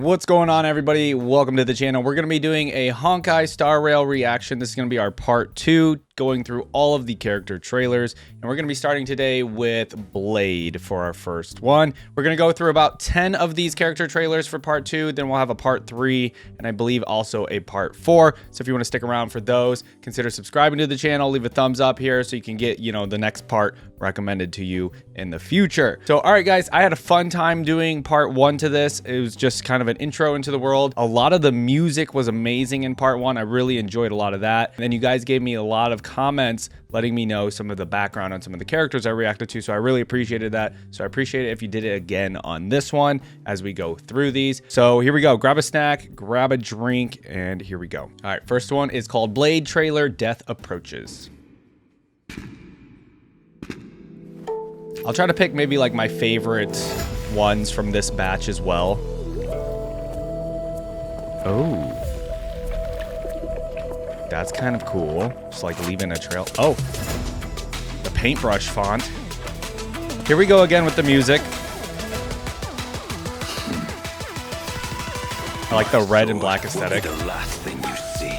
What's going on, everybody? Welcome to the channel. We're going to be doing a Honkai Star Rail reaction. This is going to be our part 2, going through all of the character trailers. And we're going to be starting today with Blade for our first one. We're going to go through about 10 of these character trailers for part 2. Then we'll have a part 3 and I believe also a part 4. So if you want to stick around for those, consider subscribing to the channel. Leave a thumbs up here so you can get, the next part recommended to you in the future. So, all right, guys, I had a fun time doing part 1 to this. It was just kind of an intro into the world. A lot of the music was amazing in part 1. I really enjoyed a lot of that. And then you guys gave me a lot of comments letting me know some of the background on some of the characters I reacted to. So I really appreciated that. So I appreciate it if you did it again on this one as we go through these. So here we go. Grab a snack, grab a drink, and here we go. All right, first one is called Blade Trailer Death Approaches. I'll try to pick maybe like my favorite ones from this batch as well. Oh. That's kind of cool. Just like leaving a trail. Oh. The paintbrush font. Here we go again with the music. I like the red and black aesthetic. The last thing you see.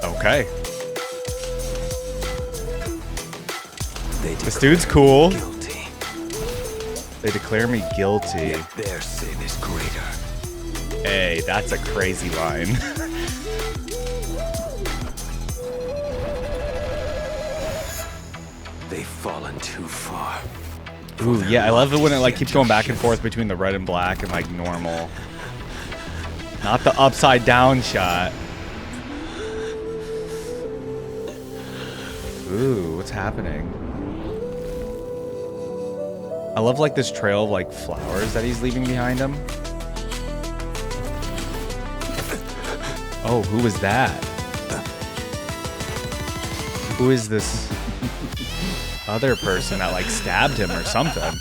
Okay. This dude's cool. Guilty. They declare me guilty. Yet their sin is greater. Hey, that's a crazy line. They've fallen too far. Ooh, yeah, I love it when it like keeps going back and forth between the red and black and like normal. Not the upside down shot. Ooh, what's happening? I love like this trail of like flowers that he's leaving behind him. Oh, who was that? Who is this other person that like stabbed him or something?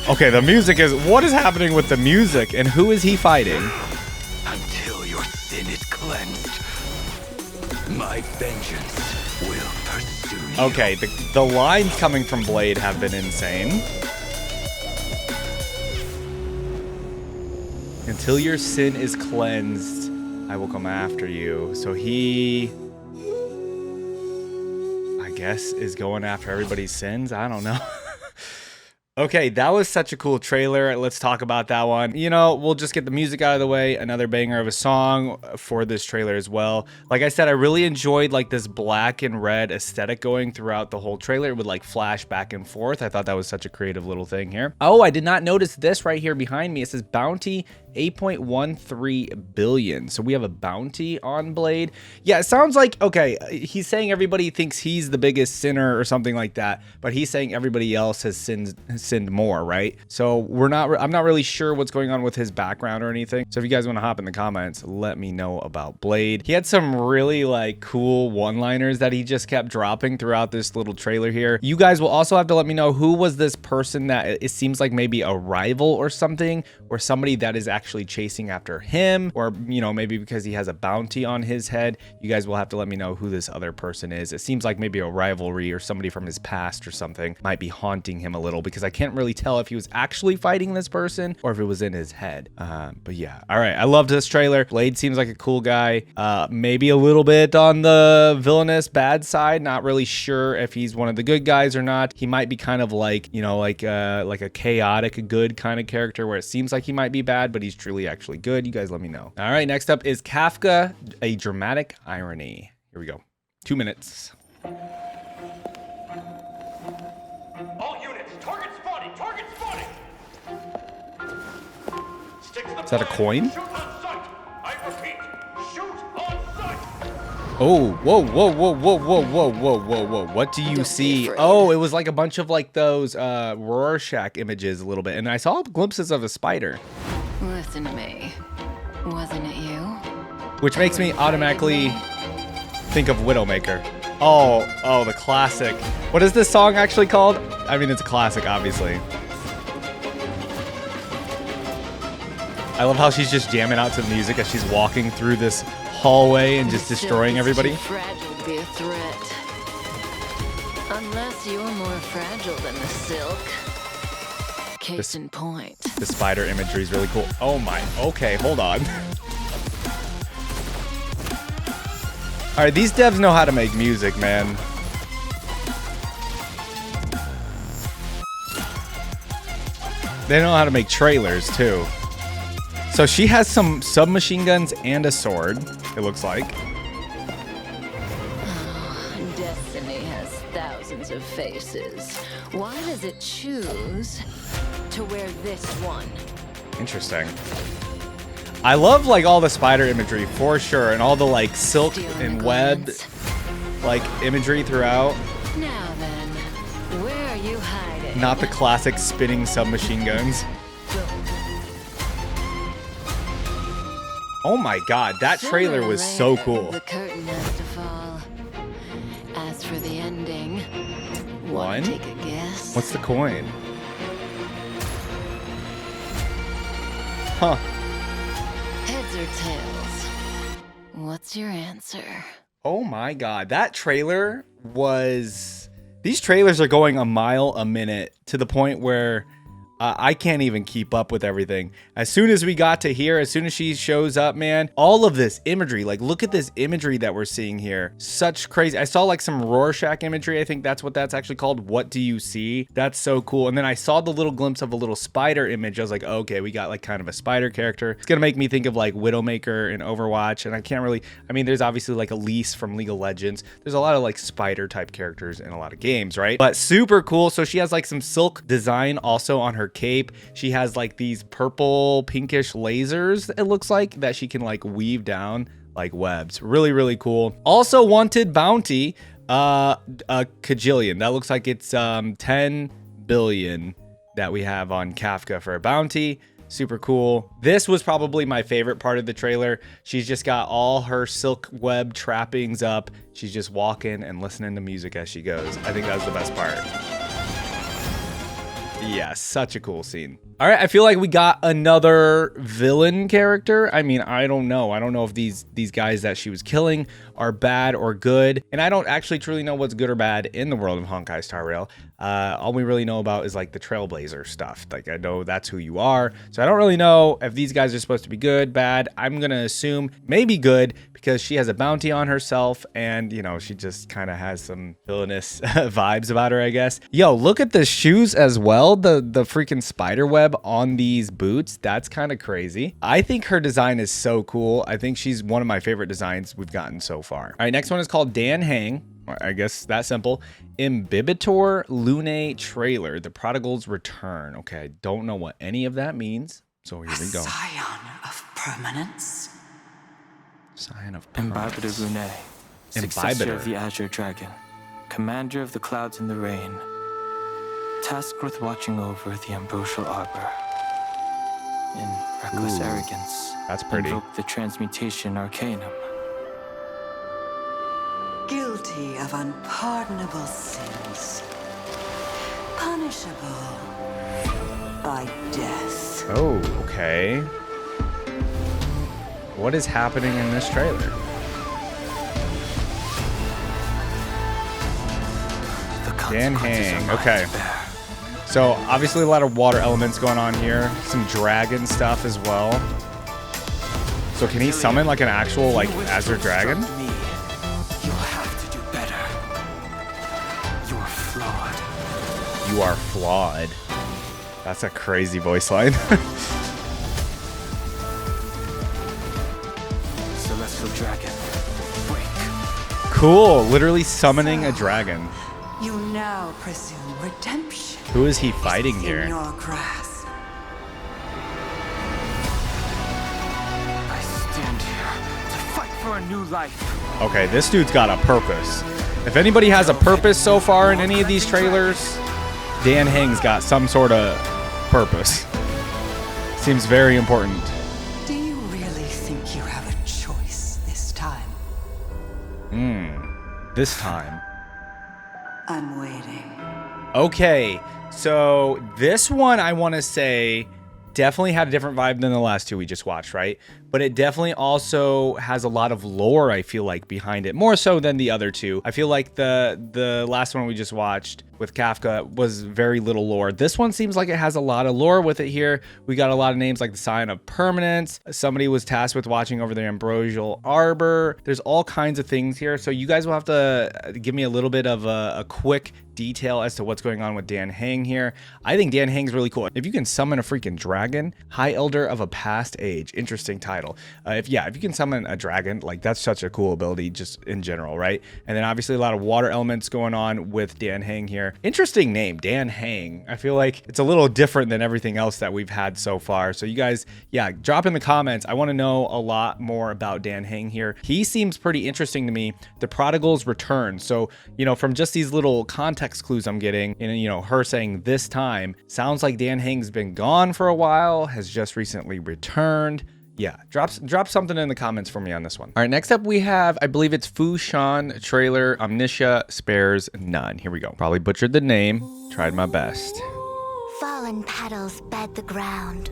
Okay, the music is... What is happening with the music and who is he fighting? Until your sin is cleansed, my vengeance will pursue you. Okay, the lines coming from Blade have been insane. Until your sin is cleansed, I will come after you. So he, I guess, is going after everybody's sins. I don't know. Okay, that was such a cool trailer. Let's talk about that one. We'll just get the music out of the way. Another banger of a song for this trailer as well. Like I said, I really enjoyed like this black and red aesthetic going throughout the whole trailer. It would like flash back and forth. I thought that was such a creative little thing here. Oh, I did not notice this right here behind me. It says bounty 8.13 billion. So we have a bounty on Blade. Yeah, it sounds like, okay, he's saying everybody thinks he's the biggest sinner or something like that, but he's saying everybody else has sinned more, right? So I'm not really sure what's going on with his background or anything. So if you guys want to hop in the comments, let me know about Blade. He had some really like cool one-liners that he just kept dropping throughout this little trailer here. You guys will also have to let me know who was this person that it seems like maybe a rival or something, or somebody that is actually chasing after him, or maybe because he has a bounty on his head. You guys will have to let me know who this other person is. It seems like maybe a rivalry or somebody from his past or something might be haunting him a little, because I can't really tell if he was actually fighting this person or if it was in his head. But yeah, all right, I loved this trailer. Blade seems like a cool guy, maybe a little bit on the villainous bad side. Not really sure if he's one of the good guys or not. He might be kind of like like a chaotic good kind of character where it seems like he might be bad, but he's truly actually good. You guys let me know. All right, next up is Kafka, a dramatic irony. Here we go. 2 minutes. All units, target spotting, target spotting. Stick to the Is that a coin? Shoot on sight. I repeat, shoot on sight. Oh, whoa, whoa, whoa, whoa, whoa, whoa, whoa, whoa, whoa. What do you see? Oh, it was like a bunch of like those Rorschach images a little bit. And I saw glimpses of a spider. Listen to me. Wasn't it you? Which makes me automatically think of Widowmaker. Oh, the classic. What is this song actually called? I mean, it's a classic, obviously. I love how she's just jamming out to the music as she's walking through this hallway and just destroying everybody. Too fragile to be a threat. Unless you're more fragile than the silk. Case in point. The spider imagery is really cool. Oh my, okay, hold on. All right, these devs know how to make music, man. They know how to make trailers too. So she has some submachine guns and a sword, it looks like. Oh, destiny has thousands of faces. Why does it choose to wear this one? Interesting. I love like all the spider imagery for sure, and all the like silk and web like imagery throughout. Now then, where are you hiding? Not the classic spinning submachine guns. Oh my god, that trailer was so cool. The curtain has to fall. As for the ending, One? wanna take a guess? What's the coin? Huh. Heads or tails? What's your answer? Oh my god, that trailer was... These trailers are going a mile a minute to the point where I can't even keep up with everything. As soon as we got to here, as soon as she shows up, man, all of this imagery, like look at this imagery that we're seeing here. Such crazy. I saw like some Rorschach imagery. I think that's what that's actually called. What do you see? That's so cool. And then I saw the little glimpse of a little spider image. I was like, okay, we got like kind of a spider character. It's gonna make me think of like Widowmaker in Overwatch. And I can't really, I mean, there's obviously like Elise from League of Legends. There's a lot of like spider type characters in a lot of games, right? But super cool. So she has like some silk design also on her cape. She has like these purple pinkish lasers, it looks like, that she can like weave down like webs. Really, really cool. Also wanted bounty, a cajillion. That looks like it's 10 billion that we have on Kafka for a bounty. Super cool. This was probably my favorite part of the trailer. She's just got all her silk web trappings up. She's just walking and listening to music as she goes. I think that was the best part. Yeah, such a cool scene. All right, I feel like we got another villain character. I mean, I don't know. I don't know if these guys that she was killing are bad or good. And I don't actually truly know what's good or bad in the world of Honkai Star Rail. All we really know about is like the Trailblazer stuff. Like I know that's who you are. So I don't really know if these guys are supposed to be good, bad. I'm going to assume maybe good because she has a bounty on herself and, you know, she just kind of has some villainous vibes about her, I guess. Yo, look at the shoes as well. The freaking spider web on these boots. That's kind of crazy. I think her design is so cool. I think she's one of my favorite designs we've gotten so far. All right, next one is called Dan Heng. I guess that simple. Imbibitor Lunae trailer, the Prodigal's return. Okay, I don't know what any of that means. So here we go. Scion of permanence. Scion of Imbibitor Lunae, successor of the Azure Dragon, commander of the clouds and the rain, tasked with watching over the ambrosial arbor. In reckless arrogance, that's pretty. Invoke the transmutation arcanum. Guilty of unpardonable sins. Punishable by death. Oh, okay. What is happening in this trailer? Dan Heng. Okay. So obviously a lot of water elements going on here. Some dragon stuff as well. So can he summon like an actual like Azure Dragon? You'll have to do better. You're flawed. You are flawed. That's a crazy voice line. Celestial dragon. Break. Cool. Literally summoning a dragon. You now presume redemption. Who is he fighting is here? In your grasp. I stand here to fight for a new life. Okay, this dude's got a purpose. If anybody has a purpose so far in any of these trailers, Dan Heng's got some sort of purpose. Seems very important. Do you really think you have a choice this time? This time. I'm waiting. Okay, so this one I want to say definitely had a different vibe than the last two we just watched, right? but it definitely also has a lot of lore, I feel like, behind it, more so than the other two. I feel like the last one we just watched with Kafka was very little lore. This one seems like it has a lot of lore with it here. We got a lot of names like the Sign of Permanence. Somebody was tasked with watching over the Ambrosial Arbor. There's all kinds of things here. So you guys will have to give me a little bit of a quick detail as to what's going on with Dan Heng here. I think Dan Heng's really cool. If you can summon a freaking dragon, High Elder of a Past Age, interesting title. If you can summon a dragon, like that's such a cool ability just in general, right? And then obviously a lot of water elements going on with Dan Heng here. Interesting name, Dan Heng. I feel like it's a little different than everything else that we've had so far. So you guys, yeah, drop in the comments. I want to know a lot more about Dan Heng here. He seems pretty interesting to me. The Prodigal's return. So, you know, from just these little context clues I'm getting, and, you know, her saying this time, sounds like Dan Heng's been gone for a while, has just recently returned. Yeah, drop something in the comments for me on this one. All right, next up we have, I believe it's Xuan trailer, Omniscia spares none. Here we go. Probably butchered the name. Tried my best. Fallen petals bed the ground.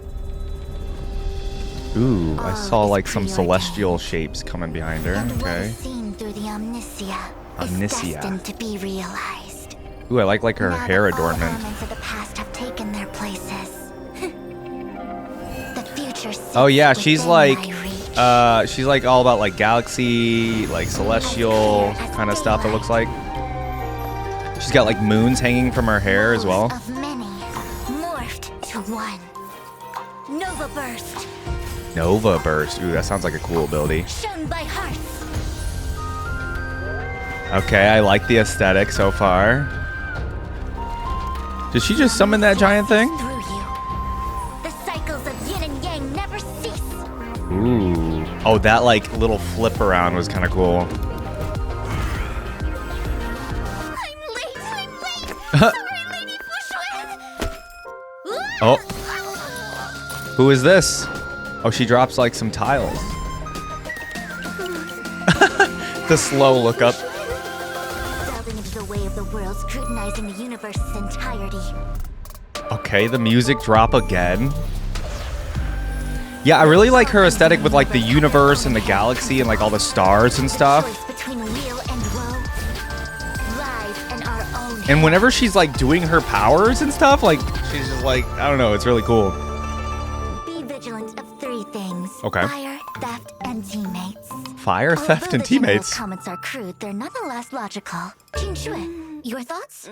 Ooh, I saw like some celestial shapes coming behind her. Okay. Seen through the Omniscia. Omniscia. Destined to be realized. Ooh, I like her hair Now that all adornment. elements of the past have taken their places. The future sits Oh yeah, she's within like my reach. she's like all about like galaxy, like celestial kind of stuff, it looks like. She's got like moons hanging from her hair as well. Of many, morphed to one. Nova Burst, Nova Burst. Ooh, that sounds like a cool ability. shone by hearts. Okay, I like the aesthetic so far. Did she just summon that giant thing? Through you. The cycles of yin and yang never cease. Ooh. Oh, that like little flip around was kind of cool. I'm late. Sorry, Lady Xuan. Oh. Who is this? Oh, she drops like some tiles. The slow look up. Delving into the way of the world, scrutinizing the universe's entirety. Okay, the music drop again. Yeah, I really like her aesthetic with like the universe and the galaxy and like all the stars and stuff. Choice between weal and woe. Live in our own. And whenever she's like doing her powers and stuff, like she's just like, I don't know, it's really cool. Be vigilant of three things. Okay. Fire, theft, and teammates. Fire, theft, Although and the general's teammates. comments are crude, they're nonetheless logical. Jingliu, your thoughts?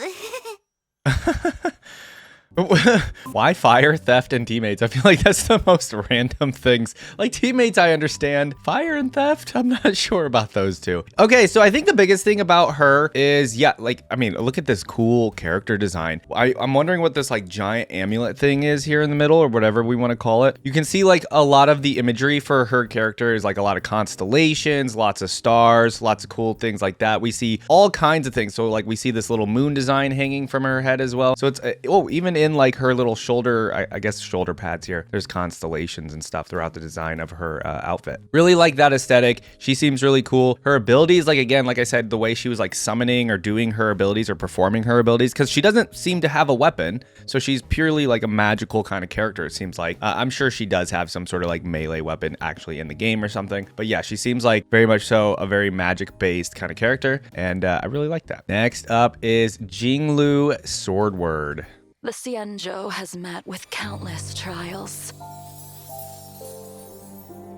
Why fire, theft, and teammates? I feel like that's the most random things. Like teammates, I understand. Fire and theft, I'm not sure about those two. Okay, so I think the biggest thing about her is, yeah, like, I mean, look at this cool character design. I'm wondering what this like giant amulet thing is here in the middle or whatever we want to call it. You can see like a lot of the imagery for her character is like a lot of constellations, lots of stars, lots of cool things like that. We see all kinds of things. So like we see this little moon design hanging from her head as well. So it's, even in like her little shoulder, I guess shoulder pads here, there's constellations and stuff throughout the design of her outfit. Really like that aesthetic. She seems really cool. Her abilities, like again, like I said, the way she was like summoning or doing her abilities or performing her abilities, because she doesn't seem to have a weapon. So she's purely like a magical kind of character, it seems like. I'm sure she does have some sort of like melee weapon actually in the game or something. But yeah, she seems like very much so a very magic-based kind of character. And I really like that. Next up is Jingliu Swordward. The Xianzhou has met with countless trials.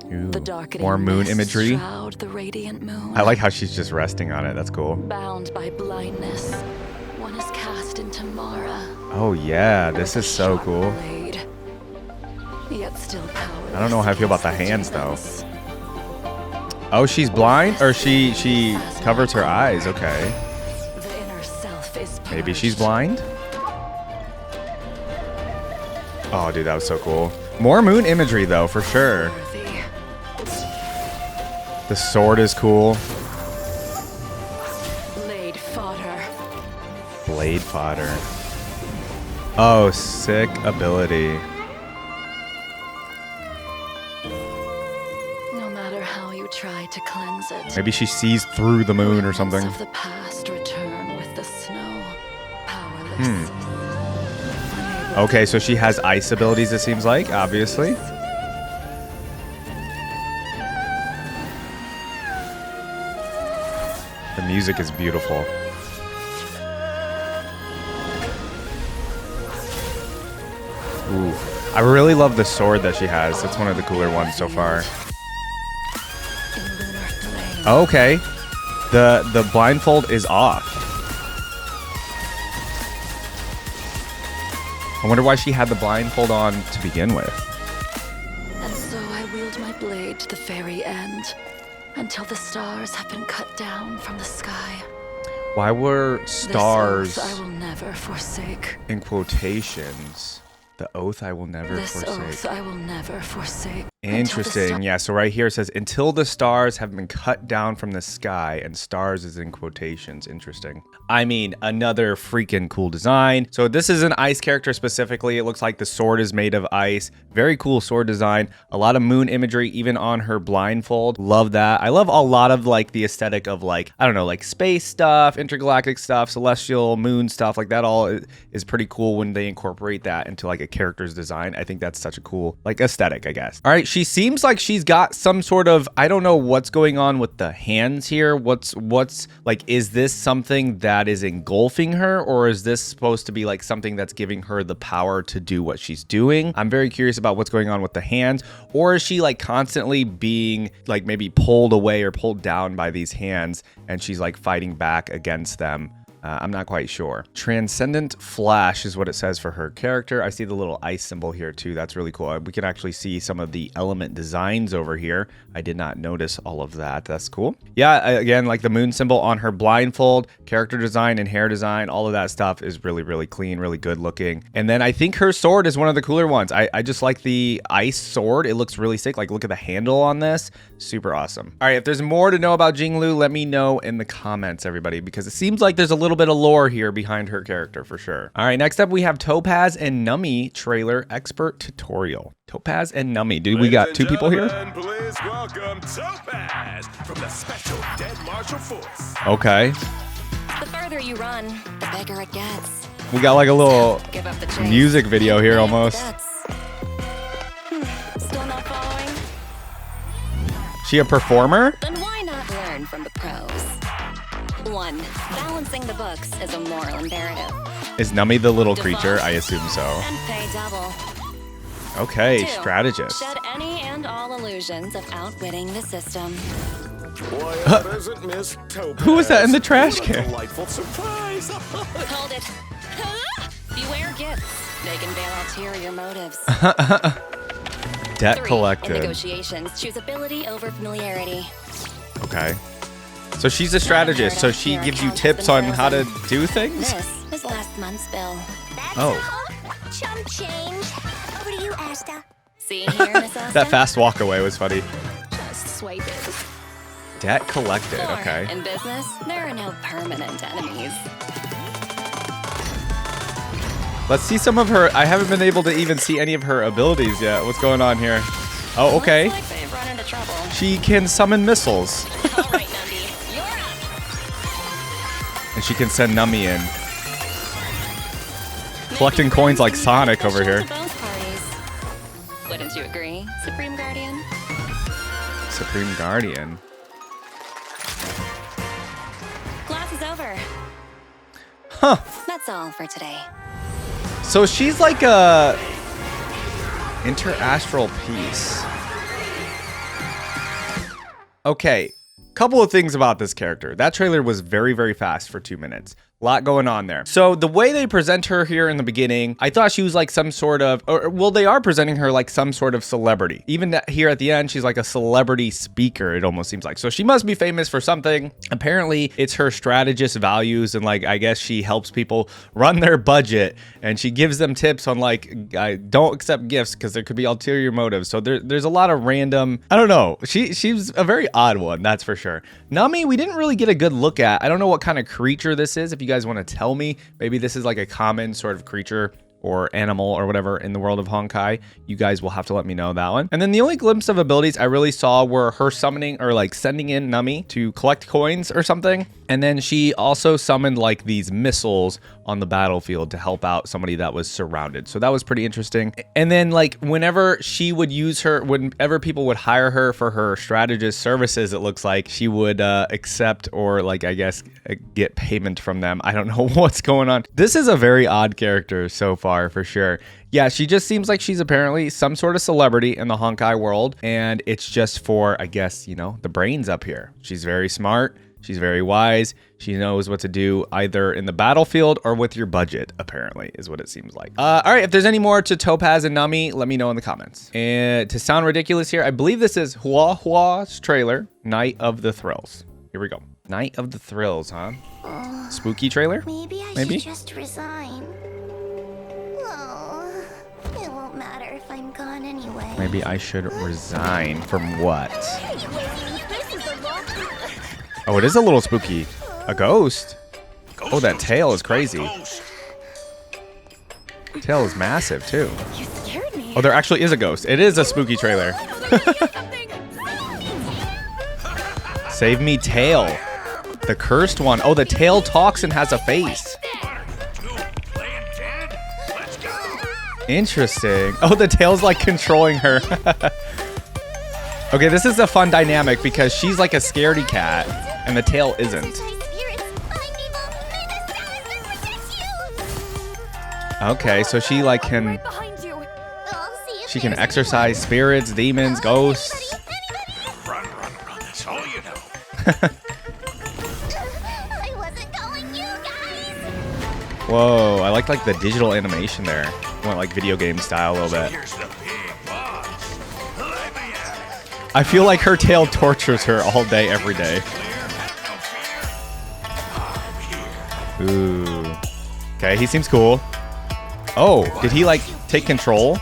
Ooh, The darkening more moon mists imagery. shroud the radiant moon. I like how she's just resting on it. That's cool. Bound by blindness, one is cast into Mara. Oh yeah, this with is a so sharp cool. blade, yet still powerless. I don't know how I feel about the against hands, though. demons. Oh, she's blind, or she covers her eyes. Okay, The inner self is maybe she's purged. blind. Oh, dude, that was so cool. More moon imagery though, for sure. Worthy. The sword is cool. Blade fodder. Blade fodder. Oh, sick ability. No matter how you try to cleanse it. Maybe she sees through the moon or something. Remnants of the past return with the snow. Powerless. Okay, so she has ice abilities, it seems like, obviously. The music is beautiful. Ooh. I really love the sword that she has. It's one of the cooler ones so far. Okay. The blindfold is off. I wonder why she had the blindfold on to begin with. And so I wield my blade to the very end, until the stars have been cut down from the sky. Why were stars This oath I will never forsake. in quotations? The oath I will never This forsake. oath I will never forsake. Interesting. Yeah, so right here it says, until the stars have been cut down from the sky, and stars is in quotations. Interesting. I mean, another freaking cool design. So this is an ice character specifically. It looks like the sword is made of ice. Very cool sword design. A lot of moon imagery, even on her blindfold. Love that. I love a lot of like the aesthetic of like, I don't know, like space stuff, intergalactic stuff, celestial, moon stuff, like that all is pretty cool when they incorporate that into like a character's design. I think that's such a cool like aesthetic, I guess. All right, she seems like she's got some sort of, I don't know what's going on with the hands here. What's like, is this something that is engulfing her, or is this supposed to be like something that's giving her the power to do what she's doing? I'm very curious about what's going on with the hands. Or is she like constantly being like maybe pulled away or pulled down by these hands, and she's like fighting back against them? I'm not quite sure. Transcendent Flash is what it says for her character. I see the little ice symbol here too. That's really cool. We can actually see some of the element designs over here. I did not notice all of that. That's cool. Yeah, again, like the moon symbol on her blindfold, character design and hair design, all of that stuff is really, really clean, really good looking. And then I think her sword is one of the cooler ones. I just like the ice sword. It looks really sick. Like, look at the handle on this. Super awesome. All right, if there's more to know about Jingliu, let me know in the comments, everybody, because it seems like there's a little bit of lore here behind her character for sure. All right, next up we have Topaz and Numby trailer expert tutorial. Topaz and Numby. Dude, we got two people here. Please welcome Topaz from the Special Dead Martial Force. Okay. The further you run, the bigger it gets. We got like a little Give up the chase. music video here almost. Still not following? She a performer? Then why not learn from the pros? 1. Balancing the books is a moral imperative. Is Numby the little creature? I assume so. And pay double. Okay, 2. strategist. Shed any and all illusions of outwitting the system. Boy, that isn't Miss Topaz. Who was that in the trash What a can? delightful surprise. Hold it. Beware gifts. They can veil ulterior motives. Debt 3. In collected. negotiations, choose ability over familiarity. Okay. So she's a strategist, so she gives you tips on how to do things? This is last month's bill. That's Oh. Chump change. Over to you, Asta. See here, Miss Asta? That fast walk away was funny. Just swipe it. Debt collected, 4. okay. In business, there are no permanent enemies. Let's see some of her. I haven't been able to even see any of her abilities yet. What's going on here? Oh, okay. Looks like they've run into trouble. She can summon missiles. All right, Numby, you're up. And she can send Numby in. Collecting coins like Sonic over here. To both parties. Wouldn't you agree, Supreme Guardian? Supreme Guardian. Class is over. Huh. That's all for today. So she's like a interastral piece. Okay, couple of things about this character. That trailer was very, very fast for 2 minutes. A lot going on there. So the way they present her here in the beginning, I thought she was like some sort of, or well, they are presenting her like some sort of celebrity. Even here at the end, she's like a celebrity speaker, it almost seems like. So she must be famous for something. Apparently it's her strategist values, and like, I guess she helps people run their budget, and she gives them tips on like, don't accept gifts because there could be ulterior motives. So there's a lot of random, I don't know. She's a very odd one, that's for sure. Numby, we didn't really get a good look at. I don't know what kind of creature this is. If you guys want to tell me, maybe this is like a common sort of creature or animal or whatever in the world of Honkai, you guys will have to let me know that one. And then the only glimpse of abilities I really saw were her summoning or like sending in Numby to collect coins or something. And then she also summoned like these missiles on the battlefield to help out somebody that was surrounded. So that was pretty interesting. And then like whenever she would use her, whenever people would hire her for her strategist services, it looks like she would accept or like, I guess, get payment from them. I don't know what's going on. This is a very odd character so far for sure. Yeah, she just seems like she's apparently some sort of celebrity in the Honkai world. And it's just for, I guess, you know, the brains up here. She's very smart. She's very wise. She knows what to do either in the battlefield or with your budget, apparently, is what it seems like. All right, if there's any more to Topaz and Numby, let me know in the comments. And to sound ridiculous here, I believe this is Huohuo's trailer, Night of the Thrills. Here we go. Night of the Thrills, huh? Spooky trailer? Maybe I should just resign. Oh, it won't matter if I'm gone anyway. Maybe I should resign from what? Oh, it is a little spooky. A ghost? Oh, that tail is crazy. Tail is massive, too. You scared me. Oh, there actually is a ghost. It is a spooky trailer. Save me, tail. The cursed one. Oh, the tail talks and has a face. Interesting. Oh, the tail's like controlling her. Okay, this is a fun dynamic because she's like a scaredy cat and the tail isn't. Okay, so she like can exorcise spirits, demons, ghosts. Run, that's all you know. I wasn't calling you guys. Whoa, I like the digital animation there. Went like video game style a little bit. Here's the big boss. Let me at it. I feel like her tail tortures her all day, every day. Ooh. Okay, he seems cool. Oh, did he like take control?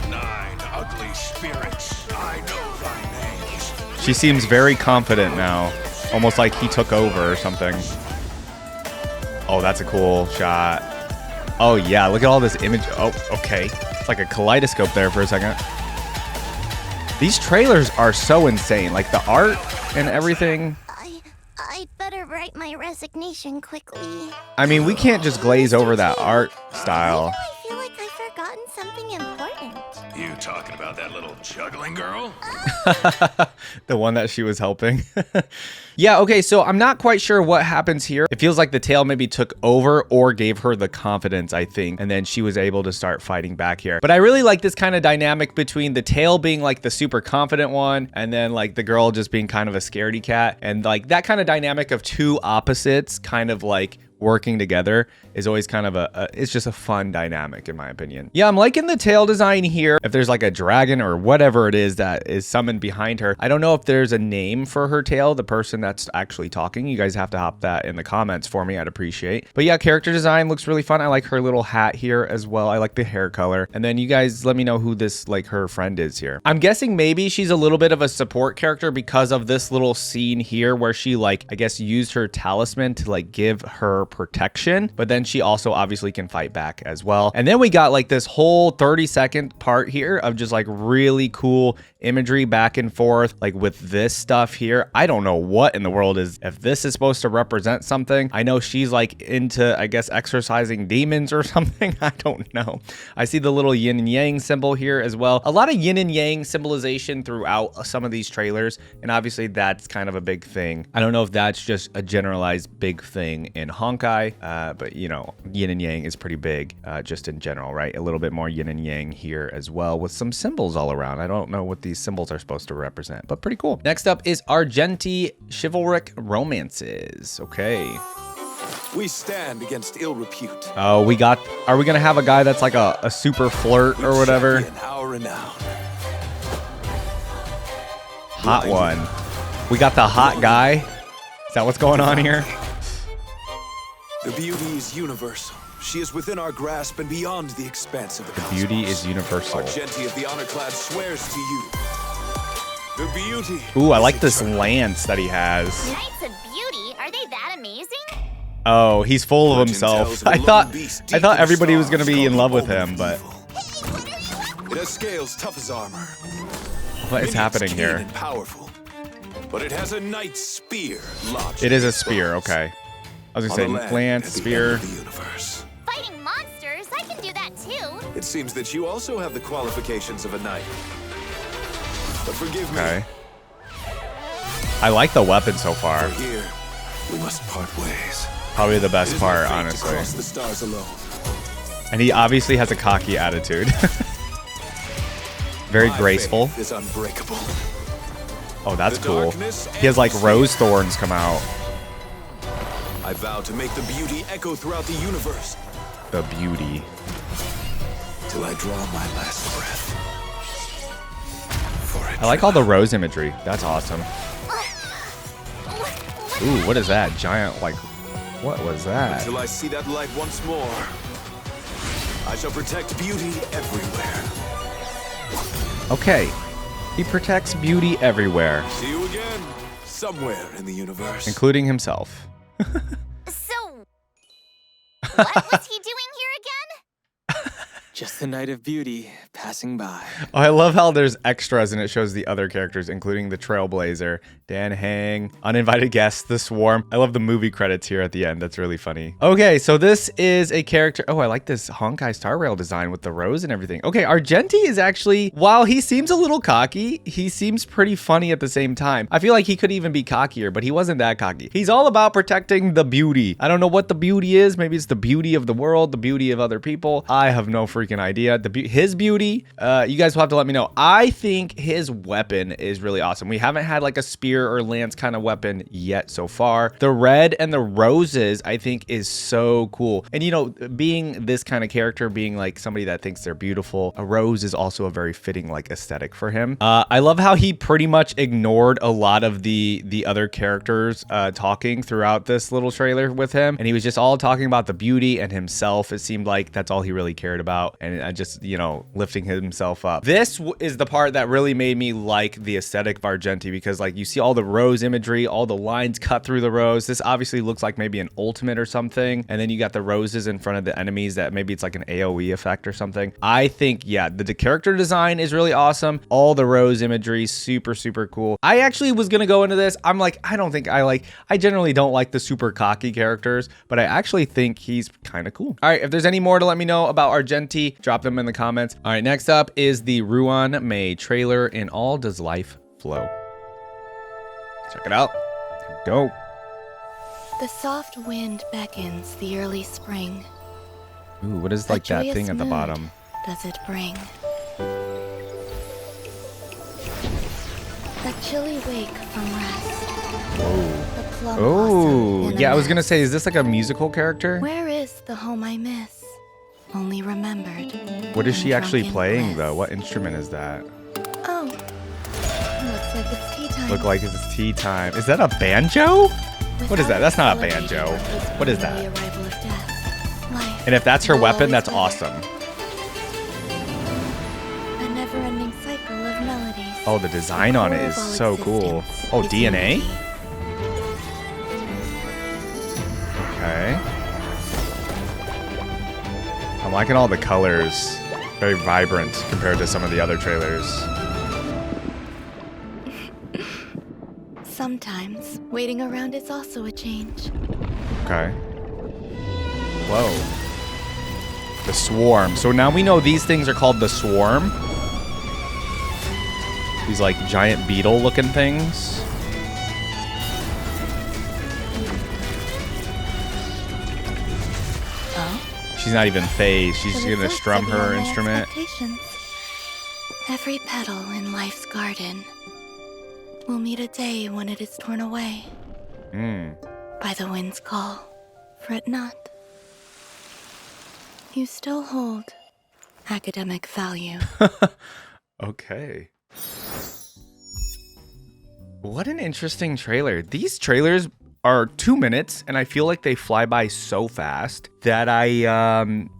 9 ugly spirits. I know thy names. She seems very confident now. Almost like he took over or something. Oh, that's a cool shot. Oh yeah, look at all this image. Oh, okay. It's like a kaleidoscope there for a second. These trailers are so insane. Like the art and everything. I'd better write my resignation quickly. I mean, we can't just glaze over that art style. I feel like I've forgotten something important. You talking about that little juggling girl? The one that she was helping. Yeah, okay, so I'm not quite sure what happens here. It feels like the tail maybe took over or gave her the confidence, I think, and then she was able to start fighting back here. But I really like this kind of dynamic between the tail being like the super confident one and then like the girl just being kind of a scaredy cat. And like that kind of dynamic of two opposites kind of like working together is always kind of it's just a fun dynamic in my opinion. Yeah, I'm liking the tail design here. If there's like a dragon or whatever it is that is summoned behind her, I don't know if there's a name for her tail, the person that's actually talking. You guys have to hop that in the comments for me. I'd appreciate. But yeah, character design looks really fun. I like her little hat here as well. I like the hair color. And then you guys let me know who this like her friend is here. I'm guessing maybe she's a little bit of a support character because of this little scene here where she like, I guess, used her talisman to like give her protection, but then she also obviously can fight back as well. And then we got like this whole 30-second part here of just like really cool imagery back and forth, like with this stuff here. I don't know what in the world is, if this is supposed to represent something. I know she's like into, I guess, exorcising demons or something. I don't know. I see the little yin and yang symbol here as well. A lot of yin and yang symbolization throughout some of these trailers, and obviously that's kind of a big thing. I don't know if that's just a generalized big thing in Honkai, but you know, yin and yang is pretty big just in general, right? A little bit more yin and yang here as well with some symbols all around. I don't know what these symbols are supposed to represent, but pretty cool. Next up is Argenti Chivalric Romances. Okay. We stand against ill repute. Oh, are we gonna have a guy that's like a super flirt or whatever? Hot one. We got the hot guy. Is that what's going on here? The beauty is universal. She is within our grasp and beyond the expanse of the cosmos. The beauty is universal. Argenti of the Honor-clad swears to you. The beauty. Ooh, I like this lance that he has. Knights of Beauty? Are they that amazing? Oh, he's full of himself. I thought everybody was gonna be in love with him, but it has scales tough as armor. what is happening here? but it has a knight's spear lodged. It is in a its spear, bones. okay. I was On gonna the say land lance, at the spear. end of the universe. Fighting monsters, I can do that too. It seems that you also have the qualifications of a knight. But forgive me. Okay. I like the weapon so far. For here, we must part ways. Probably the best It is my part, fate to honestly. cross the stars alone. And he obviously has a cocky attitude. Very My graceful. faith is unbreakable. Oh, that's The cool. darkness He has like and rose thorns come out. I vow to make the beauty echo throughout the universe The beauty. till I draw my last breath. For it I like all the rose imagery. That's awesome. Ooh, what is that? Giant, like, what was that? Until I see that light once more, I shall protect beauty everywhere. Okay. He protects beauty everywhere, See you again, somewhere in the universe. including himself. So, what was he doing here again? Just the night of beauty passing by. Oh, I love how there's extras and it shows the other characters, including the Trailblazer, Dan Heng, uninvited guests, the Swarm. I love the movie credits here at the end. That's really funny. Okay, so this is a character. Oh, I like this Honkai Star Rail design with the rose and everything. Okay, Argenti is actually, while he seems a little cocky, he seems pretty funny at the same time. I feel like he could even be cockier, but he wasn't that cocky. He's all about protecting the beauty. I don't know what the beauty is. Maybe it's the beauty of the world, the beauty of other people. I have no freaking idea. His beauty, you guys will have to let me know. I think his weapon is really awesome. We haven't had like a spear or lance kind of weapon yet so far. The red and the roses, I think, is so cool. And you know, being this kind of character, being like somebody that thinks they're beautiful, a rose is also a very fitting like aesthetic for him. I love how he pretty much ignored a lot of the other characters talking throughout this little trailer with him, and he was just all talking about the beauty and himself. It seemed like that's all he really cared about, and I just, you know, lifting himself up. This is the part that really made me like the aesthetic of Argenti, because like you see all the rose imagery, all the lines cut through the rose. This obviously looks like maybe an ultimate or something, and then you got the roses in front of the enemies that maybe it's like an AoE effect or something. I think, yeah, the character design is really awesome. All the rose imagery, super, super cool. I actually was gonna go into this. I'm like, I generally don't like the super cocky characters, but I actually think he's kind of cool. All right, if there's any more to let me know about Argenti, drop them in the comments. All right, next up is the Ruan May trailer in All Does Life Flow. Check it out. Here we go. The soft wind beckons the early spring. Ooh, what is like that thing at the bottom? Does it bring? That chilly wake from rest. Whoa. Oh, yeah, I was gonna say, is this like a musical character? Where is the home I miss? Only remembered. What is she actually playing though? What instrument is that? Oh, looks like it's tea time. Look like it's tea time. Is that a banjo? What is that? That's not a banjo. What is that? And if that's her weapon, that's awesome. A never-ending cycle of melodies. Oh, the design on it is so cool. Oh, DNA? Okay. I'm liking all the colors. Very vibrant compared to some of the other trailers. Sometimes waiting around is also a change. Okay. Whoa. The Swarm. So now we know these things are called the Swarm. These like giant beetle looking things. She's not even phased. She's just gonna strum her instrument. Every petal in life's garden will meet a day when it is torn away by the wind's call. Fret not. You still hold academic value. Okay. What an interesting trailer. These trailers are 2 minutes, and I feel like they fly by so fast. that I,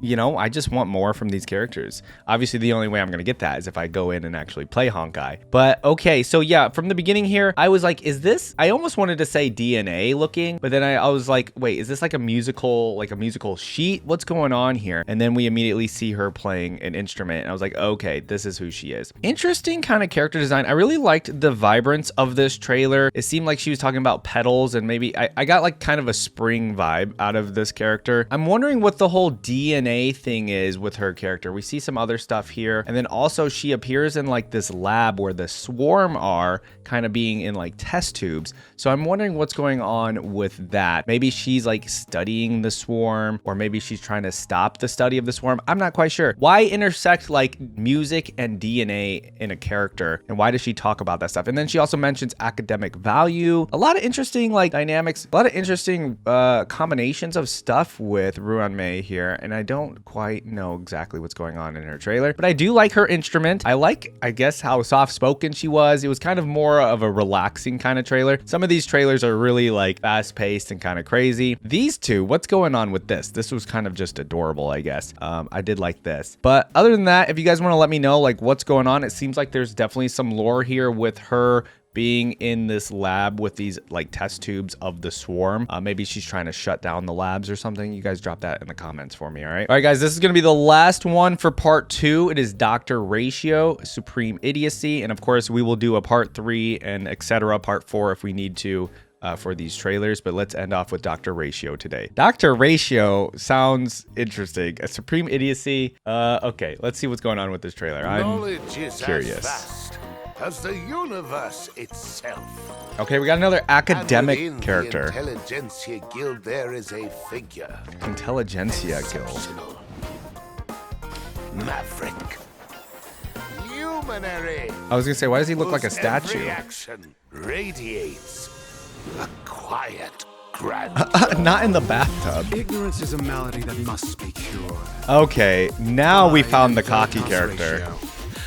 you know, I just want more from these characters. Obviously, the only way I'm going to get that is if I go in and actually play Honkai. But okay, so yeah, from the beginning here, I was like, is this, I almost wanted to say DNA looking, but then I was like, wait, is this like a musical sheet? What's going on here? And then we immediately see her playing an instrument. And I was like, okay, this is who she is. Interesting kind of character design. I really liked the vibrance of this trailer. It seemed like she was talking about petals, and maybe I got like kind of a spring vibe out of this character. I'm wondering what the whole DNA thing is with her character. We see some other stuff here. And then also she appears in like this lab where the swarm are, kind of being in like test tubes. So I'm wondering what's going on with that. Maybe she's like studying the swarm, or maybe she's trying to stop the study of the swarm. I'm not quite sure. Why intersect like music and DNA in a character? And why does she talk about that stuff? And then she also mentions academic value. A lot of interesting like dynamics, a lot of interesting combinations of stuff with Ruan Mei here. And I don't quite know exactly what's going on in her trailer, but I do like her instrument. I like, I guess, how soft-spoken she was. It was kind of more of a relaxing kind of trailer. Some of these trailers are really like fast-paced and kind of crazy. These two, what's going on with this? This was kind of just adorable, I guess. I did like this. But other than that, if you guys want to let me know like what's going on, it seems like there's definitely some lore here with her being in this lab with these like test tubes of the swarm. Maybe she's trying to shut down the labs or something. You guys drop that in the comments for me, all right? All right, guys, this is gonna be the last one for part 2. It is Dr. Ratio, Supreme Idiocy, and of course we will do a part 3 and etc. part 4 if we need to for these trailers, but let's end off with Dr. Ratio today. Dr. Ratio sounds interesting. A Supreme Idiocy. Okay, let's see what's going on with this trailer. I'm curious. As the universe itself. Okay, we got another academic character. The Intelligentsia Guild there is a figure. Intelligentsia Guild. Maverick. Luminary. I was gonna say, why does he look like a statue? Every action radiates a quiet grandeur. Not in the bathtub. Ignorance is a malady that must be cured. Okay, now we found the cocky character. Ratio.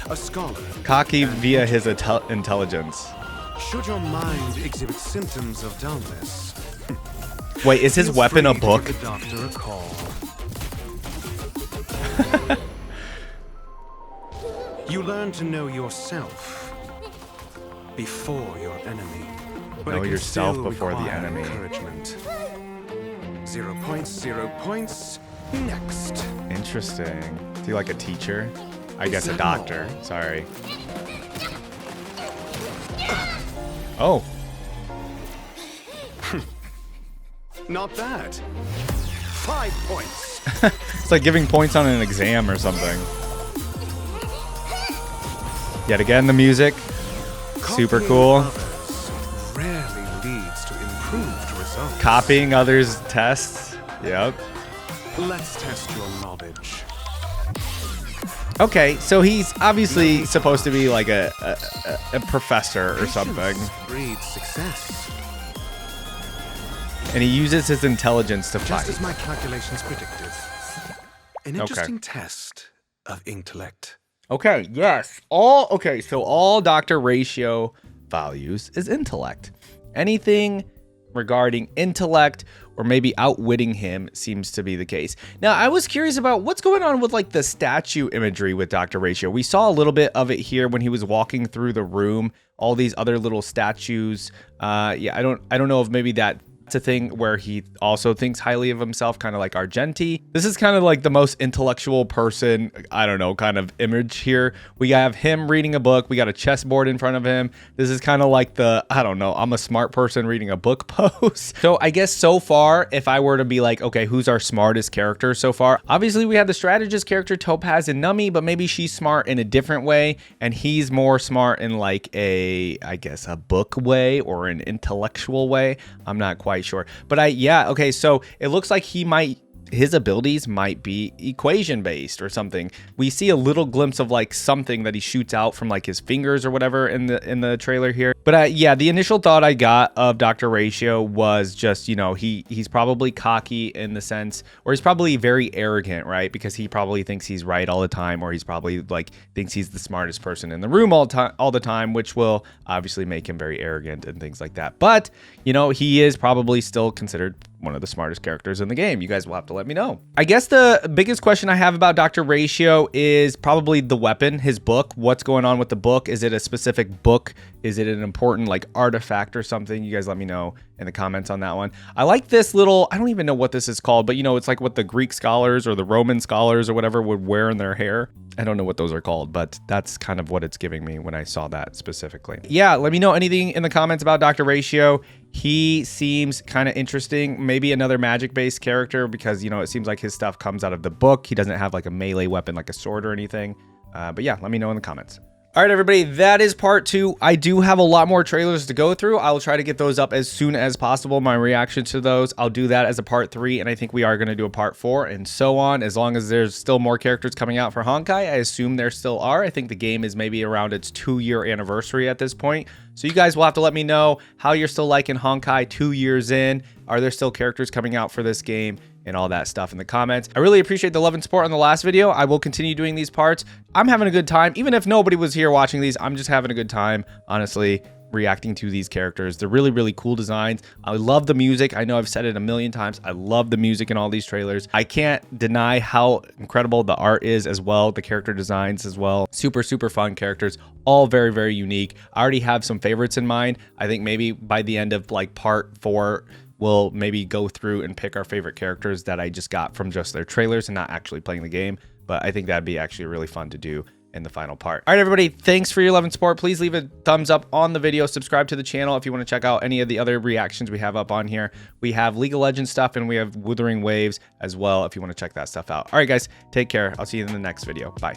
A scholar. Cocky via his intelligence. Should your mind exhibit symptoms of dullness, wait, is his weapon a book? Give the doctor a call. You learn to know yourself before your enemy. But know yourself before the enemy. Encouragement. 0 points, 0 points. Next. Interesting. Is he like a teacher? I guess a doctor. Sorry. Oh. Not bad. 5 points. It's like giving points on an exam or something. Yet again, the music. Super cool. Rarely leads to improved results. Copying others' tests. Yep. Let's test your knowledge. Okay, so he's obviously supposed to be like a professor or something. Breeds success. And he uses his intelligence to fight. Just as my calculations predicted. An interesting test of intellect. Okay, yes. So all Dr. Ratio values is intellect. Anything regarding intellect or maybe outwitting him seems to be the case. Now, I was curious about what's going on with like the statue imagery with Dr. Ratio. We saw a little bit of it here when he was walking through the room, all these other little statues. Yeah, I don't know if maybe that's a thing where he also thinks highly of himself, kind of like Argenti. This is kind of like the most intellectual person, I don't know, kind of image here. We have him reading a book. We got a chessboard in front of him. This is kind of like the, I don't know, I'm a smart person reading a book pose. So I guess so far, if I were to be like, okay, who's our smartest character so far? Obviously, we have the strategist character, Topaz and Numby, but maybe she's smart in a different way, and he's more smart in like a, I guess, a book way or an intellectual way. I'm not quite sure, but okay, so it looks like his abilities might be equation based or something. We see a little glimpse of like something that he shoots out from like his fingers or whatever in the trailer here. But yeah, the initial thought I got of Dr. Ratio was just, you know, he's probably cocky in the sense, or he's probably very arrogant, right? Because he probably thinks he's right all the time, or he's probably like thinks he's the smartest person in the room all the time, which will obviously make him very arrogant and things like that. But, you know, he is probably still considered one of the smartest characters in the game. You guys will have to let me know. I guess the biggest question I have about Dr. Ratio is probably the weapon, his book. What's going on with the book? Is it a specific book? Is it an important like artifact or something? You guys let me know in the comments on that one. I like this little, I don't even know what this is called, but you know, it's like what the Greek scholars or the Roman scholars or whatever would wear in their hair. I don't know what those are called, but that's kind of what it's giving me when I saw that specifically. Yeah, let me know anything in the comments about Dr. Ratio. He seems kind of interesting. Maybe another magic-based character because, you know, it seems like his stuff comes out of the book. He doesn't have like a melee weapon like a sword or anything. But yeah, let me know in the comments. All right, everybody, that is part 2. I do have a lot more trailers to go through. I will try to get those up as soon as possible. My reaction to those, I'll do that as a part 3, and I think we are going to do a part 4 and so on. As long as there's still more characters coming out for Honkai, I assume there still are. I think the game is maybe around its 2-year anniversary at this point. So you guys will have to let me know how you're still liking Honkai 2 years in. Are there still characters coming out for this game? And all that stuff in the comments. I really appreciate the love and support on the last video. I will continue doing these parts. I'm having a good time. Even if nobody was here watching these, I'm just having a good time, honestly, reacting to these characters. They're really, really cool designs. I love the music. I know I've said it a million times. I love the music in all these trailers. I can't deny how incredible the art is as well. The character designs as well. Super, super fun characters. All very, very unique. I already have some favorites in mind. I think maybe by the end of like part 4, we'll maybe go through and pick our favorite characters that I just got from just their trailers and not actually playing the game. But I think that'd be actually really fun to do in the final part. All right, everybody, thanks for your love and support. Please leave a thumbs up on the video. Subscribe to the channel if you want to check out any of the other reactions we have up on here. We have League of Legends stuff and we have Wuthering Waves as well if you want to check that stuff out. All right, guys, take care. I'll see you in the next video. Bye.